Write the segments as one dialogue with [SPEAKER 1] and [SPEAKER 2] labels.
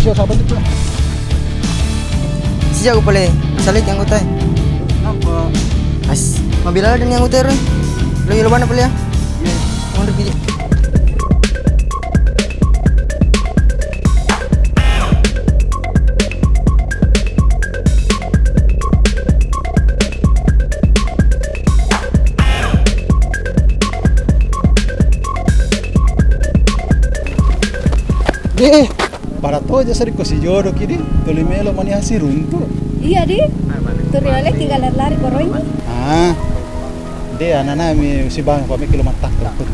[SPEAKER 1] siya sabat itu.
[SPEAKER 2] Sejak aku pala salit yang utai.
[SPEAKER 1] Apa?
[SPEAKER 2] As, mabila dan yang utai ron. Lo yelo bana pala ya?
[SPEAKER 1] Iya.
[SPEAKER 2] Mau pergi.
[SPEAKER 1] Para to aja sari ko si Joro kini, tolimelo mani hasi runtu.
[SPEAKER 3] Iya di, tuliole tinggal lari koroy.
[SPEAKER 1] Ah, de anana mi si bang pa mi kilo matak lakot.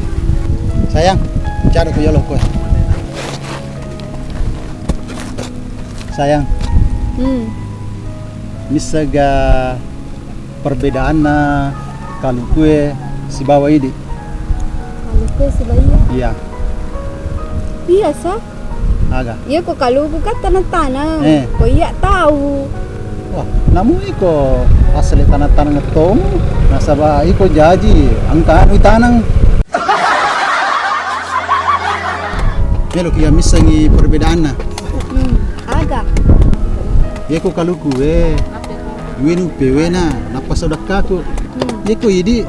[SPEAKER 1] Sayang, cari ko yolo ko. Sayang, misaga perbedaan na kalau kue si bawa ini.
[SPEAKER 3] Kalau kue sebaya.
[SPEAKER 1] Iya,
[SPEAKER 3] Biasa.
[SPEAKER 1] aga.
[SPEAKER 3] Iya kok kalau bukan tanah-tanah.
[SPEAKER 1] Eh.
[SPEAKER 3] Kok iya tahu.
[SPEAKER 1] Wah, namu iko asli tanah-tanah ngetong, nasaba iko jaji, angkaan tanang. Melo kia misangi perbedaan na.
[SPEAKER 3] Agak.
[SPEAKER 1] Iko kalau kue, winu pewe na, napa sodakaku. Iko idi,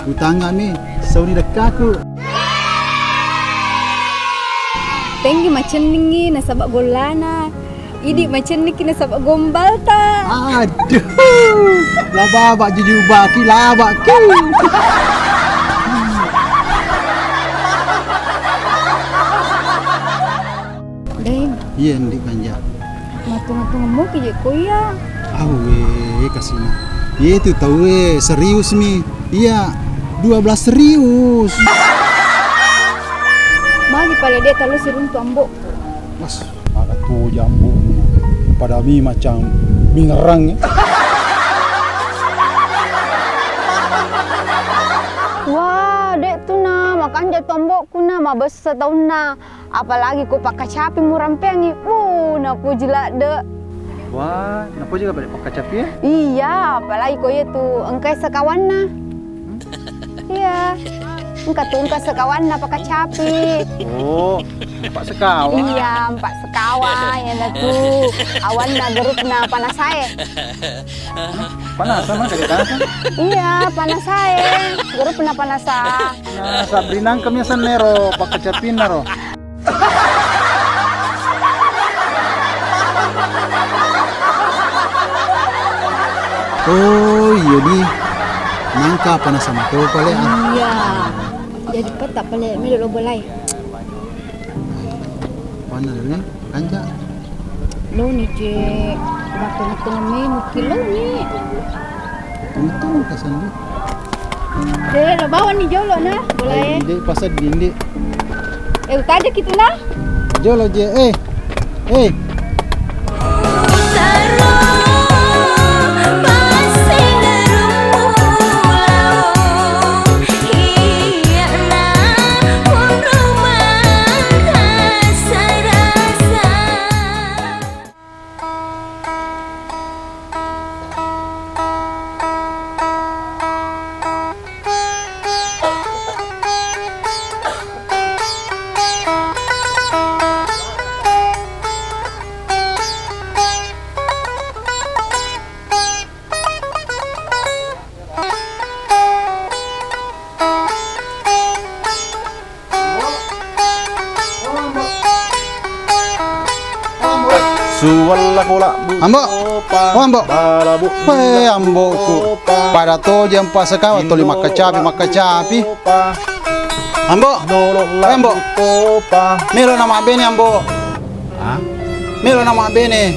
[SPEAKER 1] utanga mi, sauni dakaku.
[SPEAKER 3] Tinggi macam ni nasabak golana. Idi macam ni kena sabak gombal ta.
[SPEAKER 1] Aduh, laba bak jujubak ki, laba ki.
[SPEAKER 3] Deng,
[SPEAKER 1] Iya, ndik kanja.
[SPEAKER 3] matu-matu ngomong ke kau ya.
[SPEAKER 1] Awe kasih mah. Iya itu tahu serius mi. Iya, 12 serius.
[SPEAKER 3] Magi pada dia kalau sirun tu ambok.
[SPEAKER 1] Mas, ada tuh jambu. Pada mi macam mi ngerang ya.
[SPEAKER 3] Wah, dek tu na makan jatuh ambokku na mabes setahun na. Apalagi ku pakai capi murampengi. Na pujila de.
[SPEAKER 1] Wah, kenapa juga balik pakai capi ya?
[SPEAKER 3] Iya, apalagi kau itu engkai sekawan na. Iya. Engkai sekawan na pakai capi.
[SPEAKER 1] Oh, Pak Sekawan.
[SPEAKER 3] Iya, empat sekawan ya dah tu. Awan na geruk na panas saya.
[SPEAKER 1] Panas sama kayak kan?
[SPEAKER 3] Iya, panas saya. Geruk na panas saya.
[SPEAKER 1] Nah, Sabrina kami sanero pakai capi naro. Oh iya di nangka panas sama tuh pale ah.
[SPEAKER 3] Iya. Jadi peta pale mi lo bolai.
[SPEAKER 1] Panas ni kanja.
[SPEAKER 3] Lo ni je waktu mi kilo ni.
[SPEAKER 1] Untung kasan di.
[SPEAKER 3] Lo bawa ni jolo na, bolai.
[SPEAKER 1] Di pasar dindi.
[SPEAKER 3] Tadi kita na.
[SPEAKER 1] Jolo je eh.
[SPEAKER 4] Suwalla kola bu.
[SPEAKER 1] Ambo. Oh ambo. Weh amboku. Pada to jam pas sekawa to lima kacapi. Ambo. Ambo. Melo nama bene ambo.
[SPEAKER 4] Hah?
[SPEAKER 1] Melo nama bene.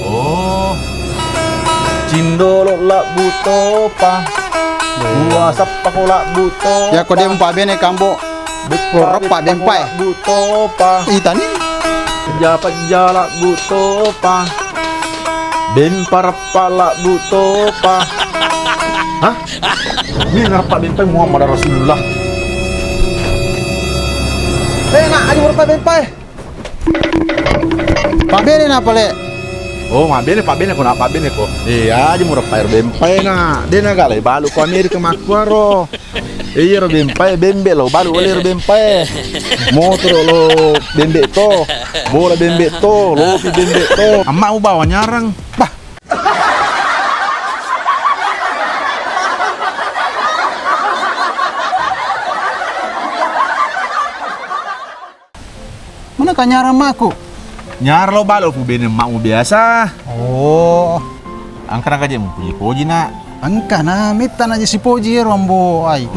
[SPEAKER 4] Oh. Cindolo la butopa. Buah sapa kola buto.
[SPEAKER 1] Ya ko dem pa bene kambo. Korok pa dem pa.
[SPEAKER 4] Butopa.
[SPEAKER 1] Itani.
[SPEAKER 4] Japat jala butopa. Ben para pala butopa. Hah? Ini ngapa benteng Muhammad Rasulullah?
[SPEAKER 1] Nak aja berapa ben pa. Pa bene na pale.
[SPEAKER 4] Oh, mabene pa bene ko na pa bene ko. Iya, aja mura pa bempai na. Dena gale balu ko Amerika makwaro. Iya ro bembe lo, baru oleh ro bempe. Motor lo bembe to, bola bembe to, lopi bembe to. Emak mau bawa nyarang. Bah,
[SPEAKER 1] Mana kan nyarang maku?
[SPEAKER 4] nyar lo balo pu bene emak mau biasa.
[SPEAKER 1] Oh,
[SPEAKER 4] Angkat aja mau puji koji nak.
[SPEAKER 1] angka na mitan aja si Poji rombo. Ay,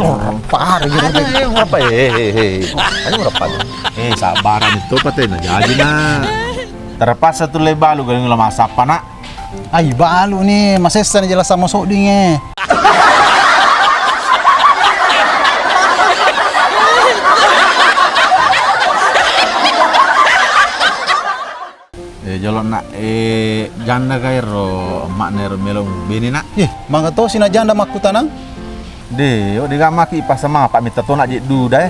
[SPEAKER 1] par gitu.
[SPEAKER 4] Ayo berapa? Ayo berapa? Sabaran itu patay na jadi na. Terpaksa tuh le balo galing lo masak pa na.
[SPEAKER 1] Ay, balo nih, masesta na jelas sama sok ding eh.
[SPEAKER 4] Jalon nak janda kay ro emak nero melong bini nak.
[SPEAKER 1] Mangga to sinajanda makutanang.
[SPEAKER 4] De, di maki pas sama Pak minta to nak je du dah.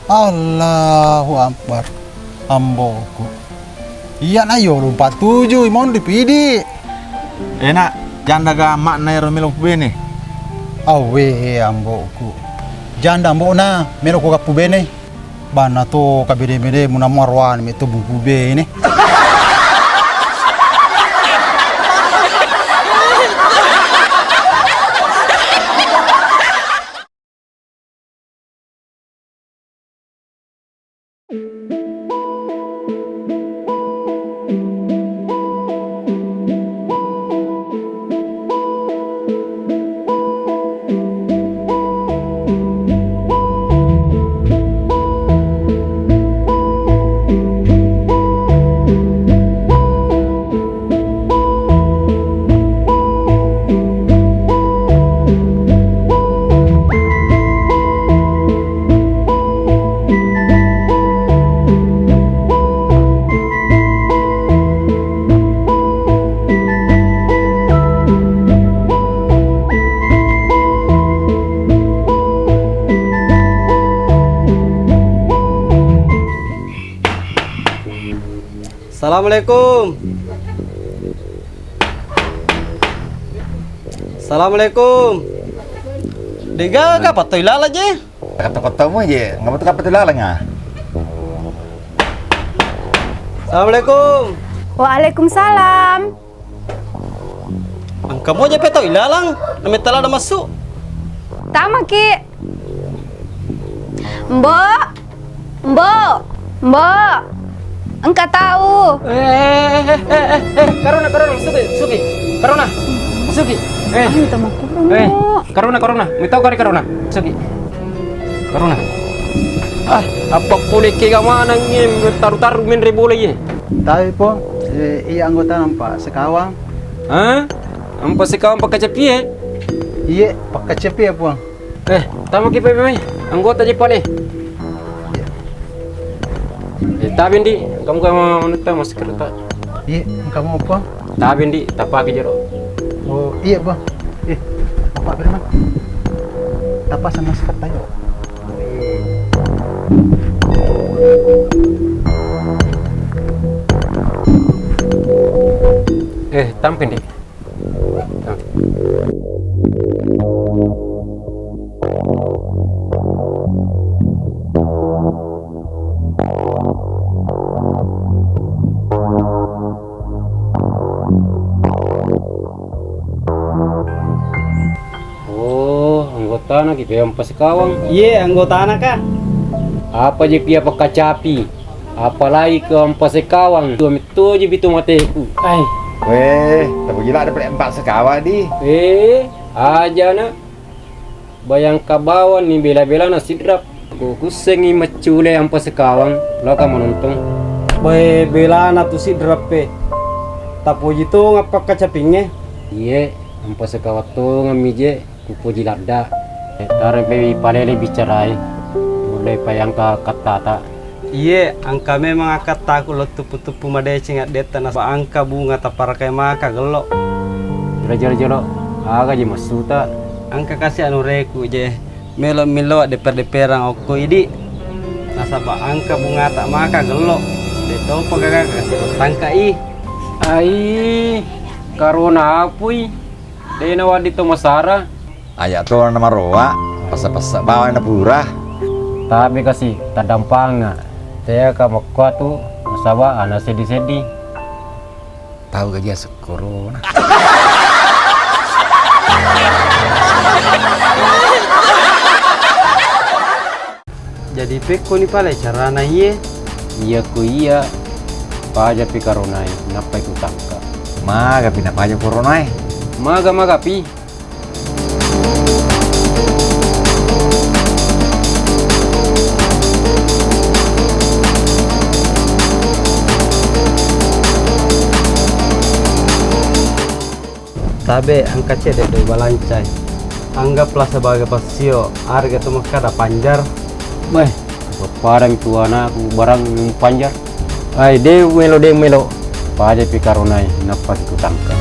[SPEAKER 1] Allahu Akbar. Amboku. Iya na yo 47 mau dipidi.
[SPEAKER 4] Enak janda ga emak nero melong bini.
[SPEAKER 1] Awe amboku. Janda ambo na mero ko kapu bene. Bana to kabede-bede muna marwan meto bubu bene.
[SPEAKER 2] Assalamualaikum. Assalamualaikum. Diga ka patoy lala je.
[SPEAKER 4] Kata-kata mo je, ngapa tu kapet lalanga.
[SPEAKER 2] Assalamualaikum.
[SPEAKER 3] Waalaikumsalam.
[SPEAKER 2] Ang kamo je petoy lalang, namitala na masuk.
[SPEAKER 3] Tama ki. Mbok. Mbok. Mbok. Engkau tahu.
[SPEAKER 2] Karuna, suki. Karuna. Suki.
[SPEAKER 3] Minta makurang.
[SPEAKER 2] Karuna. Mitaw kari Karuna. Suki. Karuna. Apa pulih ke mana ngim taru-taru min rebule ye.
[SPEAKER 1] Tapi po, iya anggota nampak sekawang.
[SPEAKER 2] Ampa sekawang pakai cepi
[SPEAKER 1] Iya, pakai cepi ya po.
[SPEAKER 2] Tama ki pepe. Anggota je pale. Tabin di, kamu mau nonton masih kereta.
[SPEAKER 1] Iya, kamu apa?
[SPEAKER 2] Tabin di, tapak aja jero.
[SPEAKER 1] Oh, iya bang. Bapak Firman. Tapa sama sekat tayo.
[SPEAKER 2] Tampin di. Anggota anak ibe ampas kawang.
[SPEAKER 5] Iya, anggota anak kah?
[SPEAKER 2] Apa je pia pakacapi? Apalagi ke ampas kawang. Dua itu je bitu mateku.
[SPEAKER 4] Weh, tapi gila ada empat sekawan di.
[SPEAKER 2] Aja na. Bayang kabawan ni bela-bela na sidrap. Aku kusengi macule ampas kawang. Lo kamu nonton.
[SPEAKER 5] Bae bela anak tu si drape. Tapo itu ngapa kacapingnya?
[SPEAKER 2] Iya, ampas kawat tu ngamije. Kupuji lada. Tarik pe palele bicarai. Mulai payang ka kata.
[SPEAKER 5] Iya, angka memang akat taku lo tupu-tupu madai cingat deta nasa angka bunga taparakai maka gelok.
[SPEAKER 2] Jero-jero aga je masuta.
[SPEAKER 5] Angka kasih anu reku je. Melo-melo deper-deperang oko idi. Nasa ba angka bunga tak maka gelok. Dito pagkaka kasih tangka i.
[SPEAKER 2] Ai, karuna apui. Dena wadi to masara.
[SPEAKER 6] Ayak to nama roa, pasa-pasa bawa na pura.
[SPEAKER 2] Tapi kasih tadampanga. Saya ka makwatu masawa ana sedi-sedi.
[SPEAKER 6] Tahu gaji corona.
[SPEAKER 5] Jadi peko ni pala carana iye.
[SPEAKER 2] Iya ku iya. Paja pi karunai, napa iku tangka.
[SPEAKER 6] Maga pinapaja corona eh.
[SPEAKER 2] Maga pi.
[SPEAKER 5] Tabe angka cede do balancai. Anggaplah sebagai pasio harga tu kada panjar.
[SPEAKER 2] Beh, parang tuana aku barang panjar. Ai de melo. Paja pi karunai, napa iku tangka.